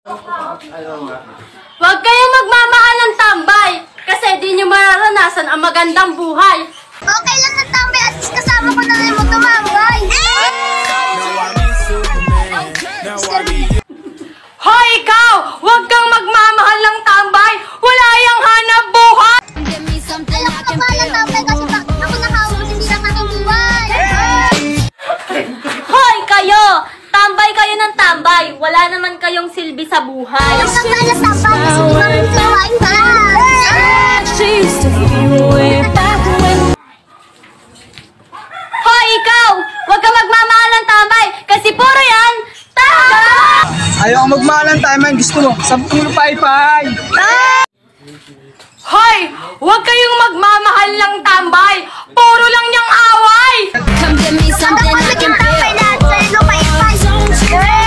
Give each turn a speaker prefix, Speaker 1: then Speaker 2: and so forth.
Speaker 1: Huwag kayong magmamahal ng tambay kasi di nyo mararanasan ang magandang buhay.
Speaker 2: Okay lang na tambay at kasama ko na rin mo tumambay.
Speaker 1: Hoy ikaw! Huwag kang magmamahal ng tambay! Wala yang hanap buhay!
Speaker 2: Alam ko pa lang tambay kasi ako nakahawag hindi lang aking buhay.
Speaker 1: Hoy kayo! Tambay kayo ng tambay! Wala naman kayong silbi sa buhay!
Speaker 2: Alam ka pa lang tambay kasi di marunong gawain ka.
Speaker 1: Hoy ikaw! Huwag kang magmamahal ng tambay kasi puro yan tambay!
Speaker 3: Ayaw ko magmahal ng tambay. Gusto mo, 10 pay-pay.
Speaker 1: Hoy! Huwag kayong magmamahal ng tambay! Puro lang niyang away!
Speaker 2: Ang dami tambay lahat sa ilo pay-pay.